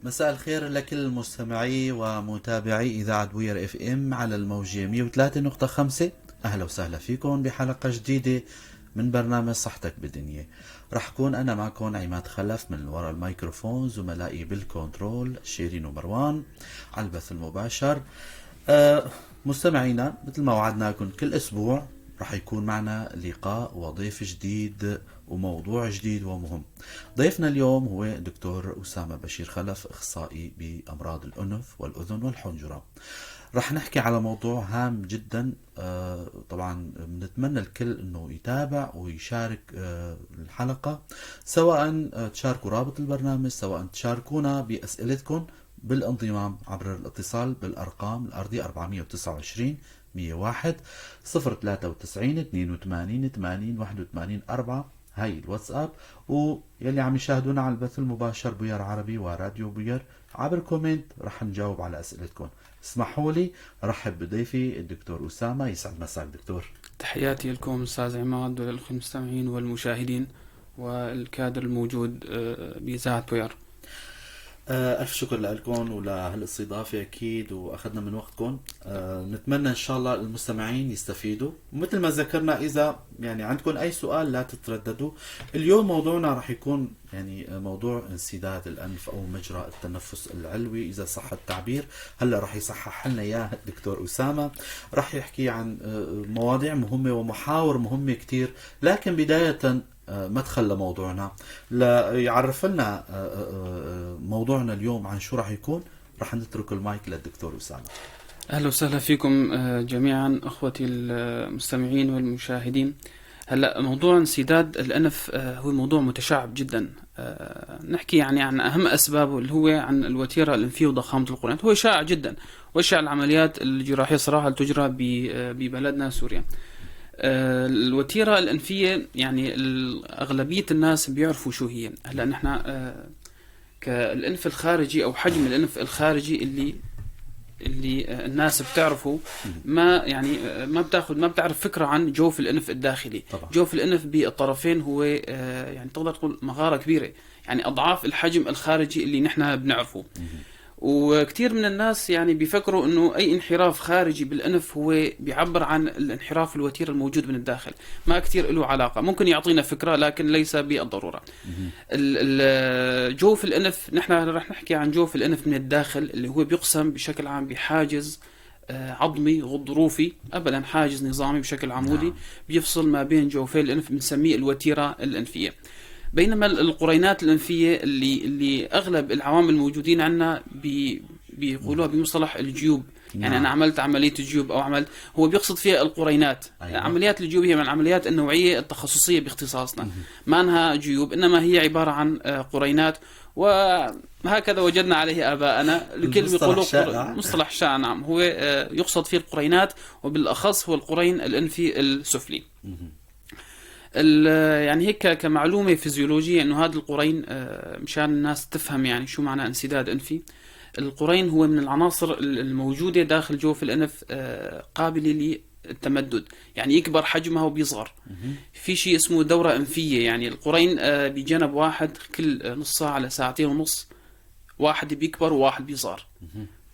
مساء الخير لكل المستمعي ومتابعي إذاعة بوير اف ام على الموجة 103.5. أهلا وسهلا فيكم بحلقة جديدة من برنامج صحتك بالدنيا. رح كون أنا معكم عماد خلف من وراء الميكروفون، زملائي بالكنترول شيرين ومروان على البث المباشر. مستمعينا، مثل ما وعدناكم كل أسبوع رح يكون معنا لقاء وضيف جديد وموضوع جديد ومهم. ضيفنا اليوم هو دكتور أسامة بشير خلف، أخصائي بأمراض الأنف والأذن والحنجرة. رح نحكي على موضوع هام جدا. طبعا بنتمنى الكل انه يتابع ويشارك الحلقة، سواء تشاركوا رابط البرنامج، سواء تشاركونا بأسئلتكم بالانضمام عبر الاتصال بالأرقام الأرضية 429 101 093 82 80 81 4. هاي الواتساب. ويلي عم يشاهدونا على البث المباشر بوير عربي وراديو بوير، عبر كومنت رح نجاوب على أسئلتكم. اسمحوا لي رحب بضيفي الدكتور أسامة. يسعد مساك دكتور. تحياتي لكم أستاذ عماد وللأخوة المستمعين والمشاهدين والكادر الموجود بإذاعة بوير. ألف شكر لكم ولهالاستضافة أكيد، وأخذنا من وقتكم. نتمنى إن شاء الله المستمعين يستفيدوا، ومثل ما ذكرنا إذا يعني عندكم أي سؤال لا تترددوا. اليوم موضوعنا رح يكون يعني موضوع انسداد الأنف أو مجرى التنفس العلوي إذا صح التعبير. هلأ رح يصحح لنا إياه الدكتور أسامة، رح يحكي عن مواضيع مهمة ومحاور مهمة كتير. لكن بداية مدخل لموضوعنا، ليعرف لنا موضوعنا اليوم عن شو راح يكون، راح نترك المايك للدكتور أسامة. أهلا وسهلا فيكم جميعا أخوتي المستمعين والمشاهدين. هلا موضوع انسداد الأنف هو موضوع متشعب جدا. نحكي يعني عن أهم أسبابه اللي هو عن الوتيرة الأنفية وضخامة القرنيات. هو شائع جدا، وشائع العمليات الجراحية صراحة تجرى ببلدنا سوريا. الوتيرة الأنفية يعني أغلبية الناس بيعرفوا شو هي. هلا نحن كالأنف الخارجي أو حجم الأنف الخارجي اللي الناس بتعرفه، ما يعني ما بتعرف فكرة عن جوف الأنف الداخلي. طبعا. جوف الأنف بالطرفين هو يعني تقدر تقول مغارة كبيرة، يعني أضعاف الحجم الخارجي اللي نحن بنعرفه. وكثير من الناس يعني بيفكروا انه اي انحراف خارجي بالانف هو بيعبر عن الانحراف الوتيري الموجود من الداخل. ما كثير له علاقه، ممكن يعطينا فكره لكن ليس بالضروره. جوف الانف، نحن رح نحكي عن جوف الانف من الداخل اللي هو بيقسم بشكل عام بحاجز عظمي غضروفي، ابدا حاجز نظامي بشكل عمودي بيفصل ما بين جوفي الانف، بنسميه الوتيره الانفيه. بينما القرينات الأنفية اللي أغلب العوامل الموجودين عندنا بيقولوها بمصطلح الجيوب. يعني أنا عملت عملية الجيوب أو عملت، هو بيقصد فيها القرينات. أيوة. عمليات الجيوب هي من العمليات النوعية التخصصية باختصاصنا. ما أنها جيوب، إنما هي عبارة عن قرينات، وهكذا وجدنا عليه آباءنا. الكل بيقولوا مصطلح شائع. نعم، هو يقصد فيه القرينات، وبالأخص هو القرين الأنفي السفلي. يعني هيك كمعلومة فيزيولوجية انه هذا القرين، مشان الناس تفهم يعني شو معنى انسداد انفي. القرين هو من العناصر الموجودة داخل جوف الانف، قابلة للتمدد، يعني يكبر حجمها وبيصغر. في شيء اسمه دورة انفية، يعني القرين بجنب واحد كل نص ساعة لساعتين ونص واحد بيكبر وواحد بيصغر.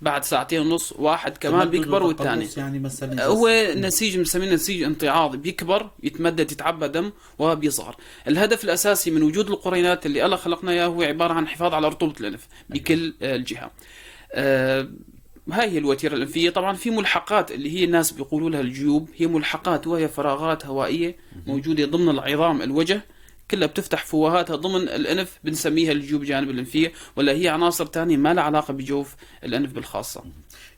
بعد ساعتين ونص واحد كمان بيكبر والثاني. يعني مثلا هو نسيج بنسميه نسيج امتعاضي، بيكبر يتمدد يتعبى دم وبيصغر. الهدف الأساسي من وجود القرينات اللي الله خلقنا إياه هو عبارة عن حفاظ على رطوبة الأنف بكل الجهة. هاي هي الوتيرة الأنفية. طبعا في ملحقات اللي هي الناس بيقولوا لها الجيوب، هي ملحقات وهي فراغات هوائية موجودة ضمن العظام الوجه، كلها بتفتح فوهاتها ضمن الأنف، بنسميها الجيوب جانب الأنفية، ولا هي عناصر تانية ما لها علاقة بجوف الأنف بالخاصة.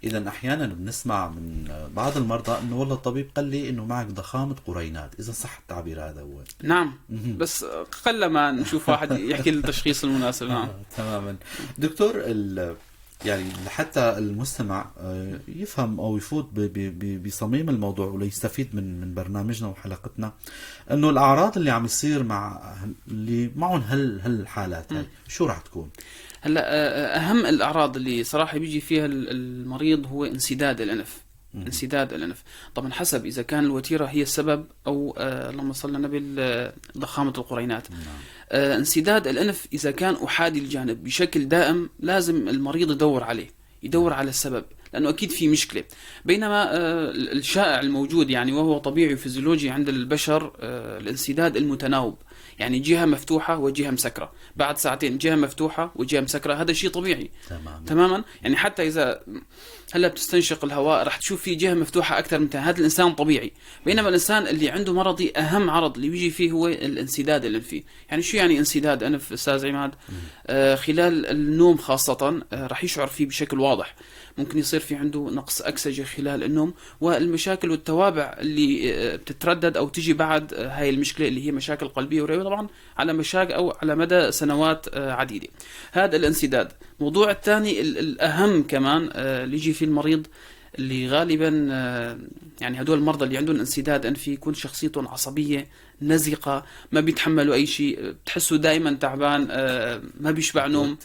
إذا أحيانا بنسمع من بعض المرضى إنه والله الطبيب قال لي إنه معك ضخامة قرينات، إذا صح التعبير هذا هو. نعم، بس قل ما نشوف واحد يحكي التشخيص المناسب. نعم. تماما دكتور. يعني لحتى المستمع يفهم أو يفوت بصميم الموضوع وليستفيد من برنامجنا وحلقتنا، أنه الأعراض اللي عم يصير مع اللي معهم هالحالات هاي شو راح تكون؟ هلا أهم الأعراض اللي صراحة بيجي فيها المريض هو انسداد الأنف. انسداد الأنف. طبعا حسب إذا كان الوتيرة هي السبب أو اللهم صل على النبي ضخامة القرينات. انسداد الأنف إذا كان أحادي الجانب بشكل دائم لازم المريض يدور على السبب، لأنه أكيد في مشكلة. بينما الشائع الموجود يعني وهو طبيعي وفيزيولوجي عند البشر الانسداد المتناوب، يعني جهة مفتوحة وجهة مسكرة، بعد ساعتين جهة مفتوحة وجهة مسكرة، هذا شيء طبيعي تماما. يعني حتى إذا هلا بتستنشق الهواء رح تشوف في جهة مفتوحة أكثر من هذا الإنسان طبيعي. بينما الإنسان اللي عنده مرضي أهم عرض اللي بيجي فيه هو الانسداد الأنفي. يعني شو يعني انسداد أنف أستاذ عماد؟ خلال النوم خاصة رح يشعر فيه بشكل واضح. ممكن يصير في عنده نقص أكسجة خلال النوم، والمشاكل والتوابع اللي بتتردد أو تجي بعد هاي المشكلة اللي هي مشاكل قلبية ورئوية طبعا على مشاكل أو على مدى سنوات عديدة. هذا الانسداد. الموضوع الثاني الأهم كمان اللي يجي فيه المريض اللي غالبا يعني هدول المرضى اللي عندهم انسداد أنفي يكون شخصيتهم عصبية نزقة، ما بيتحملوا أي شيء، بتحسوا دائما تعبان، ما بيشبع نوم،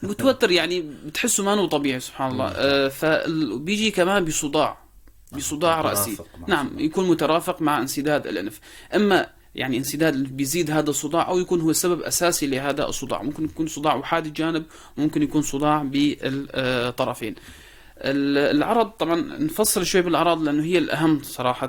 متوتر، يعني بتحسوا ما هو طبيعي سبحان الله. فبيجي كمان بصداع رأسي، نعم، يكون مترافق مع انسداد الأنف. أما يعني انسداد بيزيد هذا الصداع أو يكون هو السبب أساسي لهذا الصداع. ممكن يكون صداع أحادي الجانب، وممكن يكون صداع بالطرفين. العرض طبعا نفصل شوي بالأعراض لأنه هي الأهم صراحة.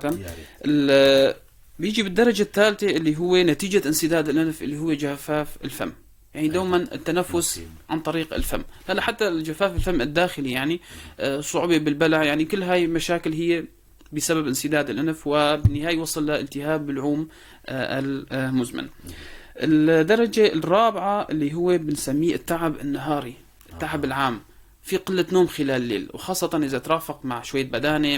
بيجي بالدرجة الثالثة اللي هو نتيجة انسداد الأنف اللي هو جفاف الفم، يعني دوما التنفس عن طريق الفم. هلا حتى الجفاف الفم الداخلي يعني صعوبة بالبلع، يعني كل هاي مشاكل هي بسبب انسداد الأنف، وبالنهاية يوصل لالتهاب بالعوم المزمن. الدرجة الرابعة اللي هو بنسميه التعب النهاري، التعب العام، في قلة نوم خلال الليل، وخاصة إذا ترافق مع شوية بدانة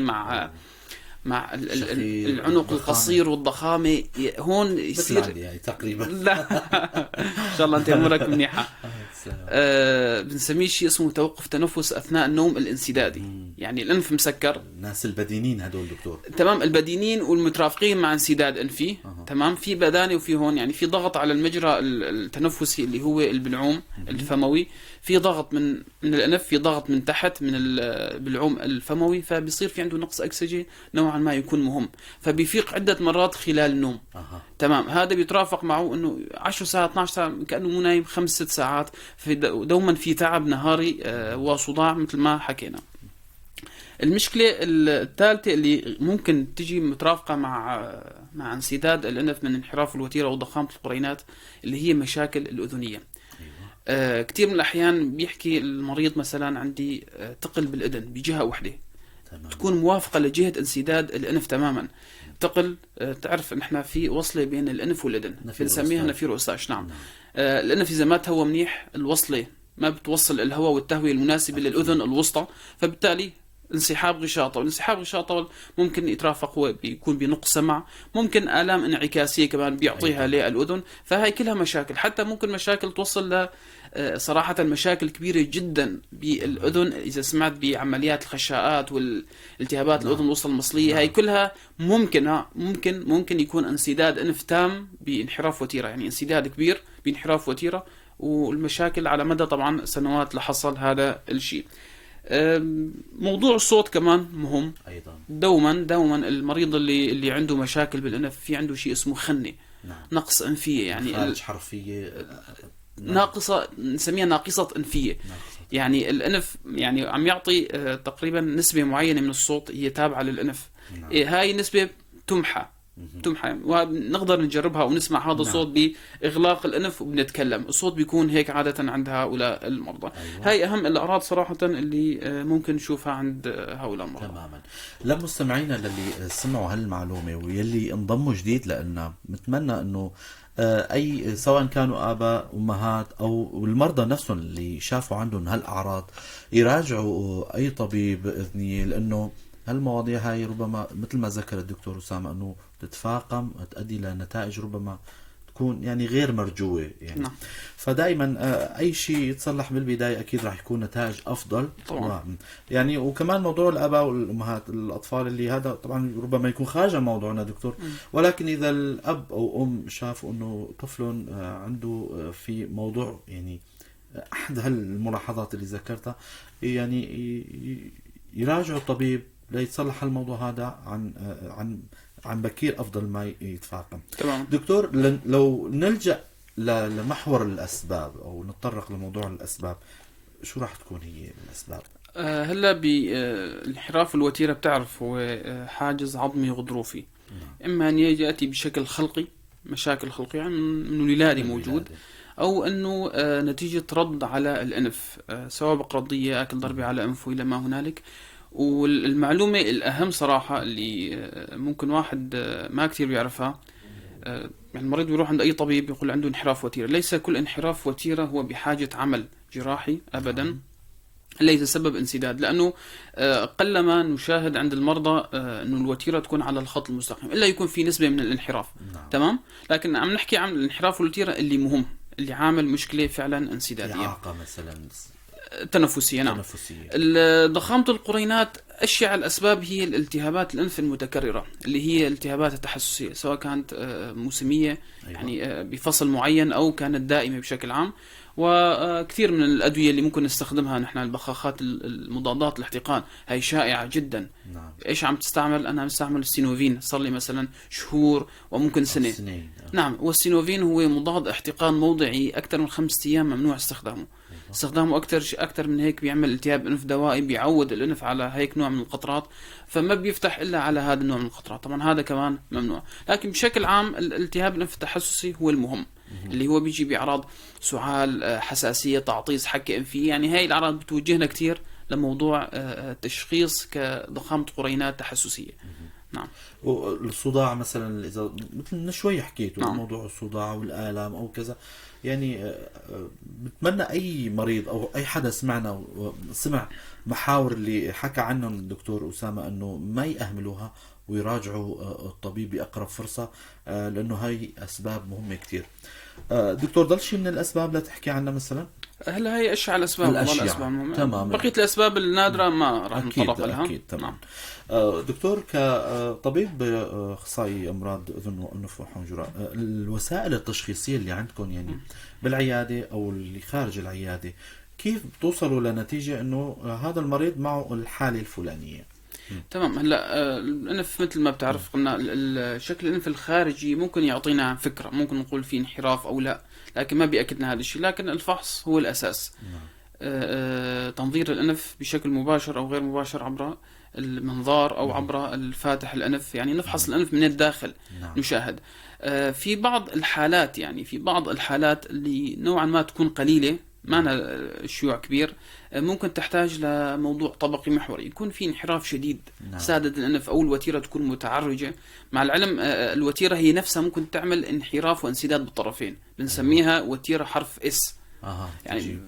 مع العنق القصير والضخامة، هون يصير يعني تقريبا لا إن شاء الله أنت أمورك منيحة. بنسميه شيء اسمه توقف تنفس أثناء النوم الانسدادي. يعني الأنف مسكر، الناس البدينين هدول دكتور، تمام، البدينين والمترافقين مع انسداد أنفي، تمام، في بدانة وفي هون يعني في ضغط على المجرى التنفسي اللي هو البلعوم الفموي، في ضغط من الأنف، في ضغط من تحت من البلعوم الفموي، فبيصير في عنده نقص أكسجة نوعا ما يكون مهم، فبيفيق عدة مرات خلال النوم. تمام، هذا بيترافق معه انه 10 ساعات 12 ساعة كأنه مو نايم 5-6 ساعات، دوما في تعب نهاري وصداع مثل ما حكينا. المشكلة الثالثة اللي ممكن تجي مترافقة مع انسداد الأنف من انحراف الوتيرة وضخامة القرينات اللي هي مشاكل الأذنية. كتير من الأحيان بيحكي المريض مثلا عندي تقل بالأذن بجهة واحدة، تكون موافقة لجهة انسداد الأنف تماما. تقل، تعرف نحن في وصلة بين الأنف والأذن بنسميها نفير أوستاش، نعم. الأنف إذا ما تهوى منيح الوصلة ما بتوصل الهواء والتهوية المناسبة للأذن الوسطى، فبالتالي انسحاب غشاء طول. انسحاب غشاء طول ممكن يترافق، هو بيكون بنقص سمع، ممكن آلام انعكاسية كمان بيعطيها للأذن. فهي كلها مشاكل، حتى ممكن مشاكل توصل ل صراحة مشاكل كبيرة جدا بالأذن. إذا سمعت بعمليات الخشاءات والالتهابات الأذن الوسطى المصلية، هاي كلها ممكن يكون انسداد أنف تام بانحراف وتيرة، يعني انسداد كبير بانحراف وتيرة، والمشاكل على مدى طبعا سنوات لحصل هذا الشيء. موضوع الصوت كمان مهم أيضا. دوما المريض اللي عنده مشاكل بالأنف في عنده شيء اسمه خنة، نقص أنفية، يعني خارج حرفية ناقصة، نسميها ناقصة أنفية. يعني الأنف يعني عم يعطي تقريبا نسبة معينة من الصوت هي تابعة للأنف. هاي النسبة تمحى، ونقدر نجربها ونسمع هذا الصوت بإغلاق الأنف وبنتكلم، الصوت بيكون هيك عادة عند هؤلاء المرضى. هاي أهم الأعراض صراحة اللي ممكن نشوفها عند هؤلاء المرضى. تماما. لمستمعينا اللي سمعوا هالمعلومة واللي انضموا جديد، لأن نتمنى أنه أي سواء كانوا آباء أمهات أو المرضى نفسهم اللي شافوا عندهم هالأعراض يراجعوا أي طبيب إذني، لأنه هالمواضيع هاي ربما مثل ما ذكر الدكتور أسامة أنه تتفاقم وتؤدي لنتائج ربما تكون يعني غير مرجوة يعني. نعم. فدائما أي شيء يتصلح بالبداية أكيد راح يكون نتائج أفضل طبعا. يعني وكمان موضوع الآباء والأمهات الأطفال اللي هذا طبعا ربما يكون خارج موضوعنا دكتور، ولكن إذا الأب أو أم شافوا أنه طفل عنده في موضوع يعني أحد هالملاحظات اللي ذكرتها، يعني يراجعوا الطبيب ليتصلح الموضوع هذا عن بكير أفضل ما يتفاقم. تمام. دكتور، لو نلجأ لمحور الأسباب أو نتطرق لموضوع الأسباب، شو راح تكون هي الأسباب؟ هلا بانحراف الوتيرة بتعرف هو حاجز عظمي غضروفي. إما أن يأتي بشكل خلقي، مشاكل خلقية يعني من الولادة موجود، أو أنه نتيجة رد على الأنف، سوابق ردية، أكل ضربة على أنفه إلى ما هنالك. والمعلومة الأهم صراحة اللي ممكن واحد ما كتير بيعرفها، يعني المريض بيروح عند أي طبيب يقول عنده انحراف وتيرة. ليس كل انحراف وتيرة هو بحاجة عمل جراحي أبدا، ليس سبب انسداد، لأنه قلما نشاهد عند المرضى أنه الوتيرة تكون على الخط المستقيم، إلا يكون في نسبة من الانحراف. تمام. لكن عم نحكي عن الانحراف والوتيرة اللي مهم، اللي عامل مشكلة فعلا انسدادية، إعاقة مثلا تنفسية. نعم. ضخامة القرينات أشيع الأسباب هي الالتهابات الأنف المتكررة، اللي هي الالتهابات التحسسية، سواء كانت موسمية يعني بفصل معين، أو كانت دائمة بشكل عام. وكثير من الأدوية اللي ممكن نستخدمها نحن، البخاخات المضادات الاحتقان، هي شائعة جدا. نعم. إيش عم تستعمل؟ أنا بستعمل السينوفين، صار لي مثلا شهور وممكن سنة. نعم. والسينوفين هو مضاد احتقان موضعي، أكثر من 5 أيام ممنوع استخدامه أكثر من هيك بيعمل التهاب أنف دوائي، بيعود الأنف على هيك نوع من القطرات، فما بيفتح إلا على هذا النوع من القطرات. طبعا هذا كمان ممنوع. لكن بشكل عام الالتهاب الأنف التحسسي هو المهم، اللي هو بيجي بأعراض سعال، حساسية، تعطيس، حكة أنفية. يعني هاي الأعراض بتوجهنا كتير لموضوع تشخيص كضخامة قرينات تحسسية. نعم. والصداع مثلا، إذا مثل شوي حكيتوا نعم. موضوع الصداع والآلام أو كذا، يعني بتمنى أي مريض أو أي حدا سمعنا وسمع محاور اللي حكى عنهم الدكتور أسامة أنه ما يأهملوها ويراجعوا الطبيب بأقرب فرصة، لأنه هاي أسباب مهمة كتير. دكتور، ضل شيء من الأسباب لا تحكي عنها مثلا؟ هلا هي أشياء الأسباب، والله الأسباب مهمة. تمام. بقية الأسباب النادرة ما راح نتطرق لها. أكيد. تمام. دكتور، كطبيب أخصائي أمراض أذن وأنف وحنجرة، الوسائل التشخيصية اللي عندكم يعني بالعيادة أو اللي خارج العيادة، كيف بتوصلوا لنتيجة أنه هذا المريض معه الحالة الفلانية؟ تمام. هلا الأنف مثل ما بتعرف قلنا الشكل الأنف الخارجي ممكن يعطينا فكرة، ممكن نقول فيه انحراف أو لا، لكن ما بيأكدنا هذا الشيء. لكن الفحص هو الأساس. تنظير الأنف بشكل مباشر أو غير مباشر عبر المنظار أو عبر الفاتح الأنف، يعني نفحص الأنف من الداخل. نشاهد في بعض الحالات اللي نوعا ما تكون قليلة، معنا شيوع كبير، ممكن تحتاج لموضوع طبقي محوري، يكون في انحراف شديد سادد الأنف، أو الوتيرة تكون متعرجة. مع العلم الوتيرة هي نفسها ممكن تعمل انحراف وانسداد بالطرفين، بنسميها وتيرة حرف اس. يعني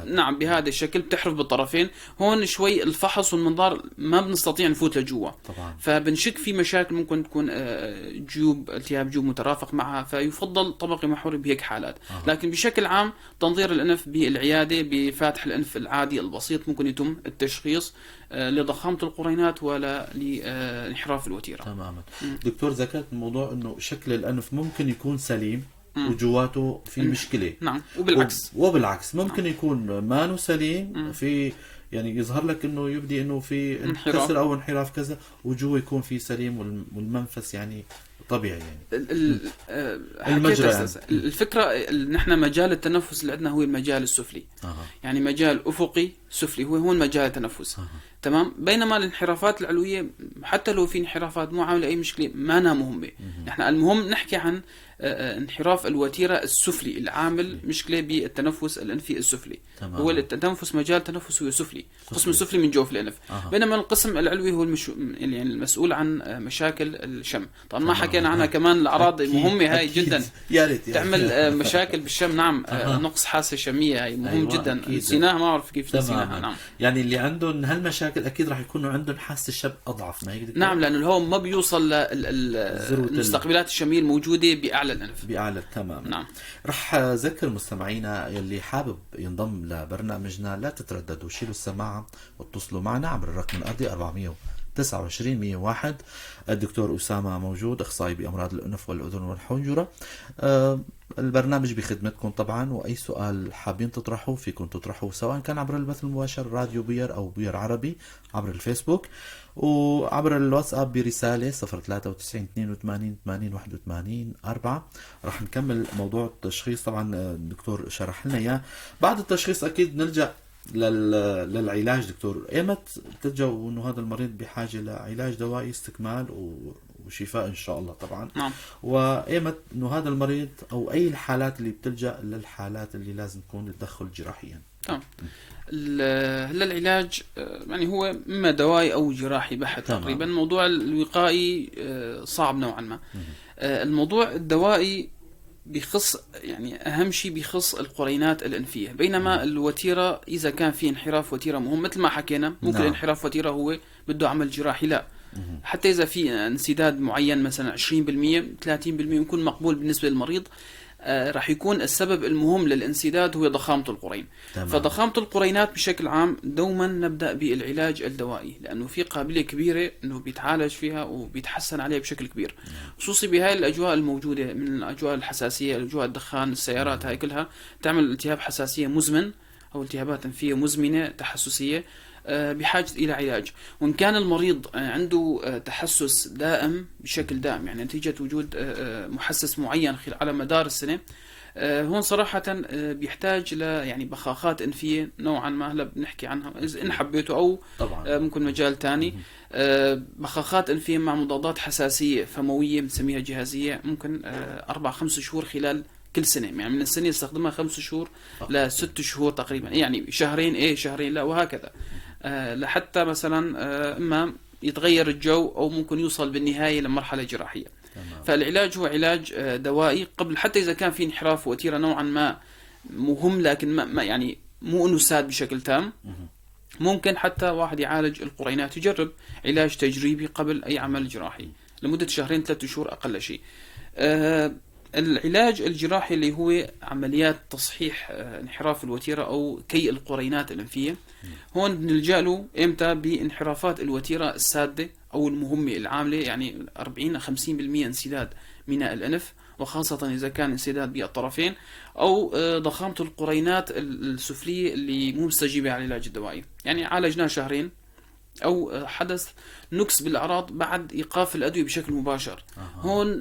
نعم، بهذا الشكل بتحرف بالطرفين. هون شوي الفحص والمنظار ما بنستطيع نفوت لجوا، فبنشك في مشاكل، ممكن تكون التهاب جيوب مترافق معها، فيفضل طبقي محوري بهيك حالات. لكن بشكل عام تنظير الأنف بالعيادة بفاتح الأنف العادي البسيط ممكن يتم التشخيص لضخامة القرينات ولا لانحراف الوتيرة. تماما. دكتور، ذكرت الموضوع أنه شكل الأنف ممكن يكون سليم وجواته في مشكلة. نعم. وبالعكس ممكن يكون مانو سليم، في يعني يظهر لك انه يبدي انه في كسر او انحراف كذا، وجوه يكون في سليم والمنفس يعني طبيعي. يعني المجرى يعني. الفكرة نحن مجال التنفس اللي عندنا هو المجال السفلي. يعني مجال أفقي سفلي هو مجال التنفس. تمام. بينما الانحرافات العلوية حتى لو في انحرافات مو عاملة أي مشكلة، ما أنا مهمة. نحن المهم نحكي عن انحراف الوتيرة السفلي العامل مشكلة بالتنفس الأنفي السفلي. هو التنفس مجال تنفس هو سفلي، القسم السفلي من جوف الأنف. بينما القسم العلوي هو يعني المسؤول عن مشاكل الشم. طبعا ما حكينا عنها كمان، الأعراض مهمة هاي جدا، تعمل مشاكل بالشم. نعم. نقص حاسة شمية هاي مهم جدا، نسيناها، ما أعرف كيف نسيناها. نعم. يعني اللي عندهم هالمشاكل أكيد راح يكونوا عندهم حاسة الشم أضعف، ما هيك؟ نعم، لأنه الهواء ما بيوصل للمستقبلات الشمية الموجودة بأعلى الأنف. بأعلى. تمام. نعم. رح أذكر مستمعينا يلي حابب ينضم لبرنامجنا لا تترددوا، شيلوا السماعة واتصلوا معنا عبر الرقم الأرضي 400 29 101. الدكتور أسامة موجود، أخصائي بأمراض الأنف والأذن والحنجرة. البرنامج بخدمتكم طبعا، وأي سؤال حابين تطرحوه فيكم تطرحوه، سواء كان عبر البث المباشر راديو بير أو بير عربي عبر الفيسبوك، وعبر الواتساب برسالة 093 82 80 81 4. رح نكمل موضوع التشخيص. طبعا الدكتور شرح لنا إياه. بعد التشخيص أكيد نلجأ للعلاج. دكتور، ايمت تلجأوا انه هذا المريض بحاجة لعلاج دوائي استكمال وشفاء ان شاء الله طبعا؟ نعم. وايمت انه هذا المريض او اي الحالات اللي بتلجأ للحالات اللي لازم تكون تدخل جراحيا؟ تمام. هلا العلاج يعني هو اما دوائي او جراحي بحت. تمام. تقريبا الموضوع الوقائي صعب نوعا ما. الموضوع الدوائي بيخص يعني أهم شيء بيخص القرينات الأنفية، بينما الوتيرة إذا كان في انحراف وتيرة مهم مثل ما حكينا ممكن انحراف وتيرة هو بده عمل جراحي، لا حتى إذا في انسداد معين مثلا 20% 30% يكون مقبول بالنسبة للمريض. راح يكون السبب المهم للانسداد هو ضخامة القرين. تمام. فضخامة القرينات بشكل عام دوما نبدأ بالعلاج الدوائي، لأنه في قابلية كبيرة أنه بيتعالج فيها وبيتحسن عليها بشكل كبير، خصوصي بهاي الأجواء الموجودة من الأجواء الحساسية، الأجواء الدخان، السيارات، هاي كلها تعمل التهاب حساسية مزمن أو التهابات أنفية مزمنة تحسسية بحاجة إلى علاج. وإن كان المريض عنده تحسس دائم بشكل دائم، يعني نتيجة وجود محسس معين على مدار السنة، هون صراحة بيحتاج ل يعني بخاخات أنفية نوعا ما، هلا بنحكي عنها إذا إن حبيته، أو طبعا ممكن مجال تاني. بخاخات أنفية مع مضادات حساسية فموية بنسميها جهازية، ممكن 4-5 شهور خلال كل سنة، يعني من السنة يستخدمها 5 شهور ل6 شهور تقريبا، يعني شهرين شهرين لا، وهكذا لحتى مثلا إما يتغير الجو أو ممكن يوصل بالنهاية لمرحلة جراحية. تمام. فالعلاج هو علاج دوائي قبل، حتى إذا كان في انحراف وتيرة نوعا ما مهم، لكن ما يعني مو إنه ساد بشكل تام، ممكن حتى واحد يعالج القرينات، يجرب علاج تجريبي قبل أي عمل جراحي لمدة 2-3 شهور أقل شيء. العلاج الجراحي اللي هو عمليات تصحيح انحراف الوتيرة أو كي القرينات الأنفية، هون بنلجأ له إمتى؟ بانحرافات الوتيرة السادة أو المهمة العاملة، يعني 40-50% انسداد ميناء الأنف، وخاصة إذا كان انسداد بالطرفين، أو ضخامة القرينات السفلية اللي مو مستجيبة على العلاج الدوائي، يعني عالجناه 2 شهر، أو حدث نقص بالأعراض بعد إيقاف الأدوية بشكل مباشر. هون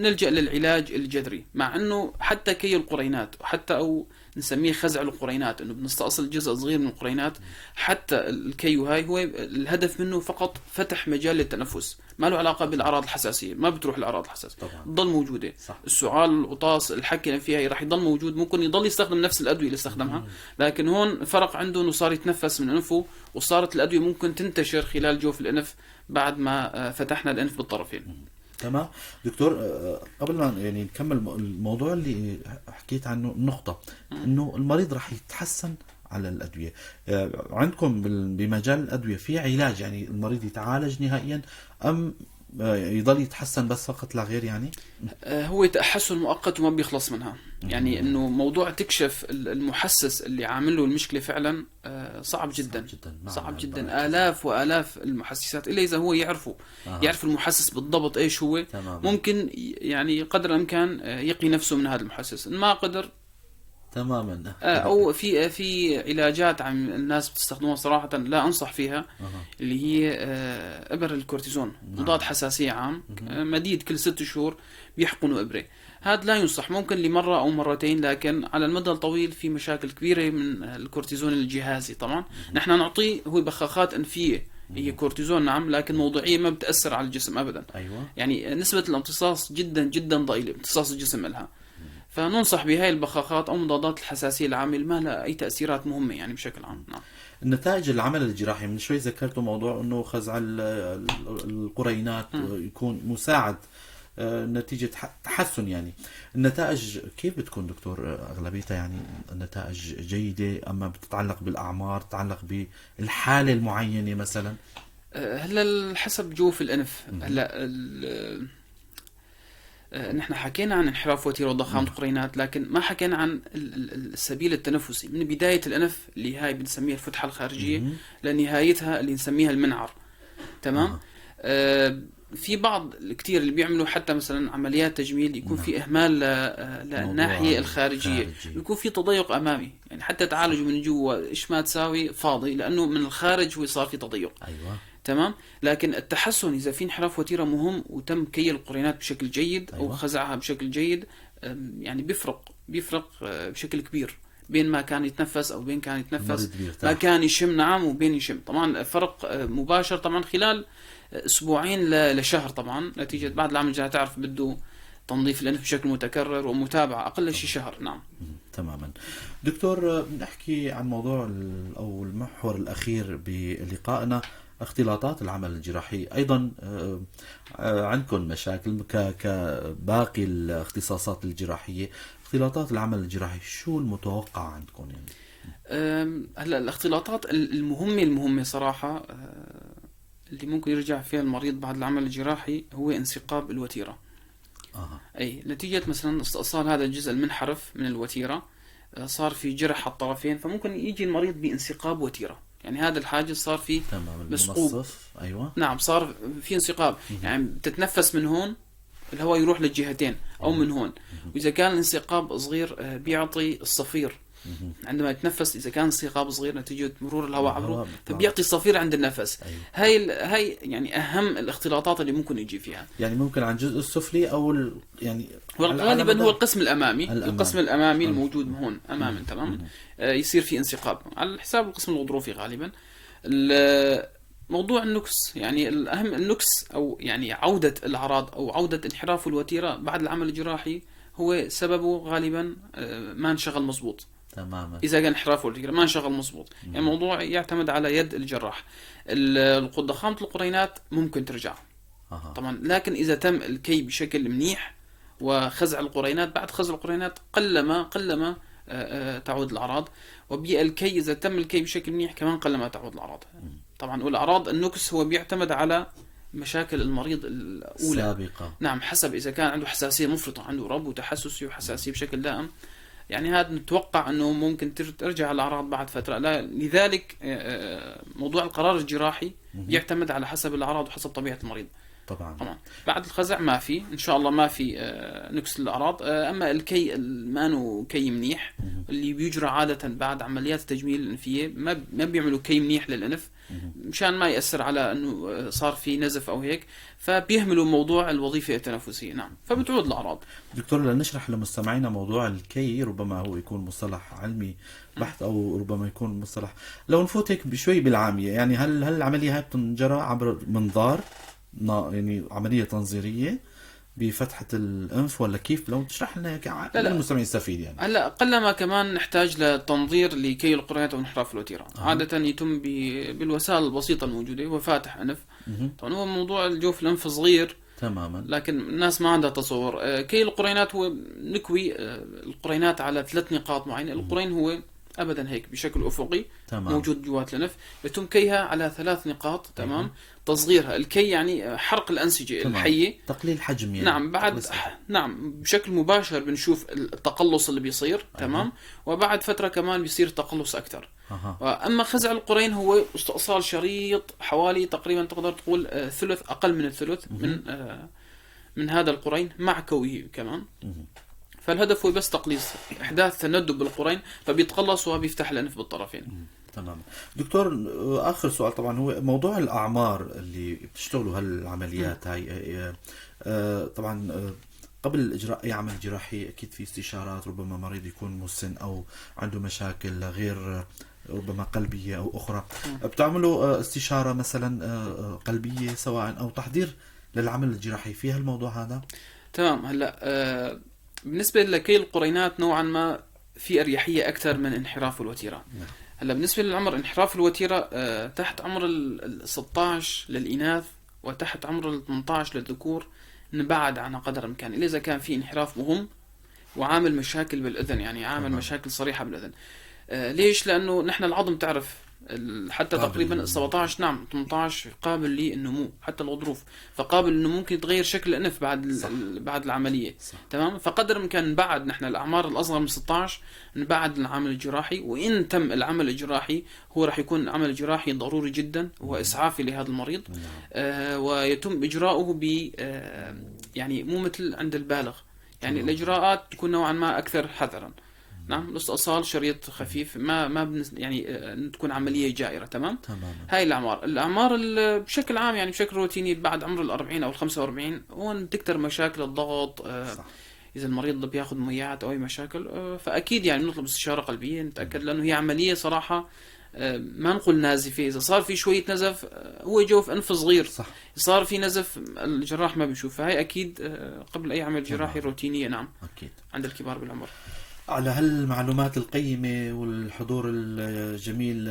نلجأ للعلاج الجذري، مع أنه حتى كي القرينات وحتى أو نسميه خزع القرينات، أنه بنستأصل جزء صغير من القرينات، حتى الكي هاي هو الهدف منه فقط فتح مجال للتنفس، ما له علاقة بالأعراض الحساسية، ما بتروح الأعراض الحساسية تضل موجودة. صح. السعال، القطاس، الحكي فيها راح يضل موجود، ممكن يضل يستخدم نفس الأدوية اللي استخدمها، لكن هون فرق عنده أنه صار يتنفس من أنفه، وصارت الأدوية ممكن تنتشر خلال جوف الأنف بعد ما فتحنا الأنف بالطرفين. تمام. دكتور، قبل ما يعني نكمل الموضوع اللي حكيت عنه، النقطة انه المريض راح يتحسن على الأدوية، عندكم بمجال الأدوية في علاج يعني المريض يتعالج نهائيا، أم يضل يتحسن بس فقط لا غير؟ يعني هو تحسن مؤقت وما بيخلص منها، يعني انه موضوع تكشف المحسس اللي عامل له المشكله فعلا صعب جدا، صعب جدا. آلاف وآلاف المحسسات، الا اذا هو يعرف المحسس بالضبط ايش هو. تمام. ممكن يعني قدر الامكان يقي نفسه من هذا المحسس، ما قدر تماما. او في علاجات عم الناس بتستخدموها صراحه لا انصح فيها، اللي هي ابر الكورتيزون، مضاد حساسيه عام، مديد كل 6 شهور بيحقنوا ابره. هذا لا ينصح، ممكن لمره او مرتين، لكن على المدى الطويل في مشاكل كبيره من الكورتيزون الجهازي. طبعا نحن نعطيه هو بخاخات انفيه، هي كورتيزون نعم، لكن موضوعيه ما بتاثر على الجسم ابدا. أيوة. يعني نسبه الامتصاص جدا جدا ضئيله، امتصاص الجسم لها، فننصح بهاي البخاخات أو مضادات الحساسية العامة، ما لها أي تأثيرات مهمة يعني بشكل عام. نعم. النتائج العمل الجراحي، من شوي ذكرتوا موضوع أنه خزع القرينات يكون مساعد نتيجة تحسن، يعني النتائج كيف بتكون دكتور؟ أغلبيتها يعني النتائج جيدة، أما بتتعلق بالأعمار، تتعلق بالحالة المعينة مثلا؟ هلا حسب جوف الأنف. هلا نحن حكينا عن انحراف وتيرة وضخامة قرينات، لكن ما حكينا عن السبيل التنفسي من بداية الأنف اللي هاي بنسميها الفتحة الخارجية لنهايتها اللي نسميها المنعر. تمام. في بعض كتير اللي بيعملوا حتى مثلا عمليات تجميل يكون في إهمال للناحية الخارجية، يكون في تضيق أمامي، يعني حتى تعالجوا من جوا إيش ما تساوي فاضي، لأنه من الخارج هو صار في تضيق. أيوة. تمام. لكن التحسن إذا في انحراف وتيرة مهم وتم كي القرينات بشكل جيد أو خزعها بشكل جيد، يعني بيفرق بشكل كبير بين ما كان يتنفس أو بين كان يتنفس ما كان يشم. نعم، وبين يشم طبعا فرق مباشر طبعا خلال أسبوعين لشهر طبعا، نتيجة بعد العمل الجراحي تعرف بده تنظيف الأنف بشكل متكرر ومتابعة أقل شيء شهر. نعم. تماما. دكتور، نحكي عن موضوع أو المحور الأخير بلقائنا، اختلاطات العمل الجراحي. أيضا عندكم مشاكل كباقي الاختصاصات الجراحية، اختلاطات العمل الجراحي شو المتوقع عندكم يعني؟ هلا الاختلاطات المهمة صراحة اللي ممكن يرجع فيها المريض بعد العمل الجراحي هو انسقاب الوتيرة. أي نتيجة مثلا استئصال هذا الجزء المنحرف من الوتيرة، صار في جرح الطرفين، فممكن يجي المريض بانسقاب وتيرة، يعني هذا الحاجز صار فيه مسقوب. أيوة. نعم، صار في انسقاب، يعني تتنفس من هون الهواء يروح للجهتين أو من هون، وإذا كان الانسقاب صغير بيعطي الصفير عندما يتنفس. إذا كان انسقاب صغير نتيجة مرور الهواء عبره فبيعطي صفير عند النفس. هاي يعني أهم الاختلاطات اللي ممكن يجي فيها، يعني ممكن عن الجزء السفلي أو يعني غالبا هو القسم الأمامي. القسم الأمامي الموجود هون أماما. تمام. يصير في انسقاب على حساب القسم الغضروفي غالبا. موضوع النكس، يعني الأهم النكس أو يعني عودة الأعراض أو عودة انحراف الوتيرة بعد العمل الجراحي هو سببه غالبا ما انشغل مزبوط. تماما. إذا كان انحراف الوتيرة ما انشغل مزبوط، يعني الموضوع يعتمد على يد الجراح. ضخامة القرينات ممكن ترجع طبعا، لكن إذا تم الكي بشكل منيح وخزع القرينات، بعد خزع القرينات قلما تعود الأعراض. وبالكي إذا تم الكي بشكل منيح كمان قلما تعود الأعراض. طبعا والأعراض النكس هو بيعتمد على مشاكل المريض الأولى سابقة. نعم، حسب إذا كان عنده حساسية مفرطة، عنده رب وتحسسي وحساسية بشكل دائم، يعني هذا نتوقع أنه ممكن ترجع الأعراض بعد فترة. لذلك موضوع القرار الجراحي يعتمد على حسب الأعراض وحسب طبيعة المريض. طبعا بعد الخزع ما في إن شاء الله ما في نقص الأعراض. أما الكي المانو كي منيح اللي بيجرى عادة بعد عمليات التجميل الأنفية ما بيعملوا كي منيح للأنف مشان ما يأثر على أنه صار في نزف أو هيك، فبيهملوا موضوع الوظيفة التنفسية. نعم، فبتعود الأعراض. دكتور، لنشرح لمستمعينا موضوع الكي، ربما هو يكون مصطلح علمي بحت أو ربما يكون مصطلح لو نفوت هيك بشوي بالعامية، يعني هل العملية هاي بتنجرى عبر منظار، يعني عملية تنظيرية بفتحة الأنف، ولا كيف؟ لو تشرح لنا المستمعين يستفيد يعني. هلا قلما كمان نحتاج لتنظير لكي القرينات أو انحراف الوتيرة. عادة يتم بالوسائل البسيطة الموجودة، هو فاتح أنف. طبعا هو موضوع الجوف الأنف صغير تماما، لكن الناس ما عندها تصور. كي القرينات هو نكوي القرينات على 3 نقاط معينة. القرين هو أبدا هيك بشكل أفقي موجود جوات الأنف، يتم كيها على 3 نقاط. تمام. تصغيرها الكي يعني حرق الأنسجة الحية، تقليل حجم يعني. نعم بعد نعم بشكل مباشر بنشوف التقلص اللي بيصير. تمام. وبعد فترة كمان بيصير تقلص أكثر. أما خزع القرين هو استئصال شريط حوالي تقريبا تقدر تقول ثلث، أقل من الثلث من هذا القرين مع كويه كمان. فالهدف هو بس تقليص، إحداث تندب بالقرين، فبيتقلص وبيفتح الأنف بالطرفين. تمام. دكتور، آخر سؤال طبعا هو موضوع الأعمار اللي بتشتغلوا هالعمليات هاي. طبعا قبل إجراء أي عمل جراحي أكيد في استشارات، ربما مريض يكون مسن أو عنده مشاكل غير ربما قلبية أو أخرى. بتعملوا استشارة مثلا قلبية سواء أو تحضير للعمل الجراحي فيها الموضوع هذا؟ تمام. هلا بالنسبة لكي القرينات نوعا ما في أريحية أكثر من انحراف الوتيرة. هلا بالنسبة للعمر، انحراف الوتيرة تحت عمر 16 للإناث وتحت عمر 18 للذكور نبعد عنها قدر الإمكان، إلا إذا كان في انحراف مهم وعامل مشاكل بالأذن، يعني عامل مشاكل صريحة بالأذن. ليش؟ لأنه نحن العظم تعرف حتى قابل تقريبا للنمو. 17 نعم 18 قابل للنمو، حتى الغضروف، فقابل انه ممكن يتغير شكل الانف بعد صح. بعد العمليه. صح. تمام. فقدر الامكان نبعد نحن الاعمار الاصغر من 16 نبعد العمل الجراحي، وان تم العمل الجراحي هو راح يكون العمل الجراحي ضروري جدا واسعافي لهذا المريض. ويتم اجراؤه ب يعني مو مثل عند البالغ، يعني الاجراءات تكون نوعا ما اكثر حذرا. نعم. الاستئصال شريط خفيف، ما يعني تكون عملية جائرة. تمام. تماما. هاي الأعمار بشكل عام، يعني بشكل روتيني بعد عمر 40 أو 45 هون تكتر مشاكل الضغط. صح. إذا المريض بياخذ ميات أو أي مشاكل، فأكيد يعني نطلب استشارة قلبية نتأكد، لأنه هي عملية صراحة ما نقول نازفة. إذا صار في شوية نزف هو جوف أنف صغير، صح. صار في نزف الجراح ما بيشوف. فهي أكيد قبل أي عمل جراحي تمام. روتينية. نعم. أكيد. عند الكبار بالعمر. على هالمعلومات القيمة والحضور الجميل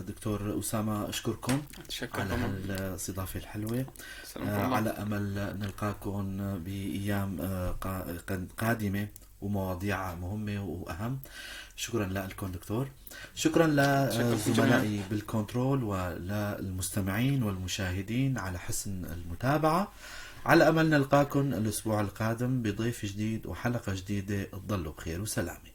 دكتور أسامة، أشكركم أتشكر على طبعا. هالإضافة الحلوة. سلامكم الله. على أمل نلقاكم بأيام قادمة ومواضيع مهمة وأهم. شكرا لكم دكتور. شكرا لزملائي بالكنترول وللمستمعين والمشاهدين على حسن المتابعة. على أمل نلقاكم الأسبوع القادم بضيف جديد وحلقة جديدة. تضلوا بخير وسلامة.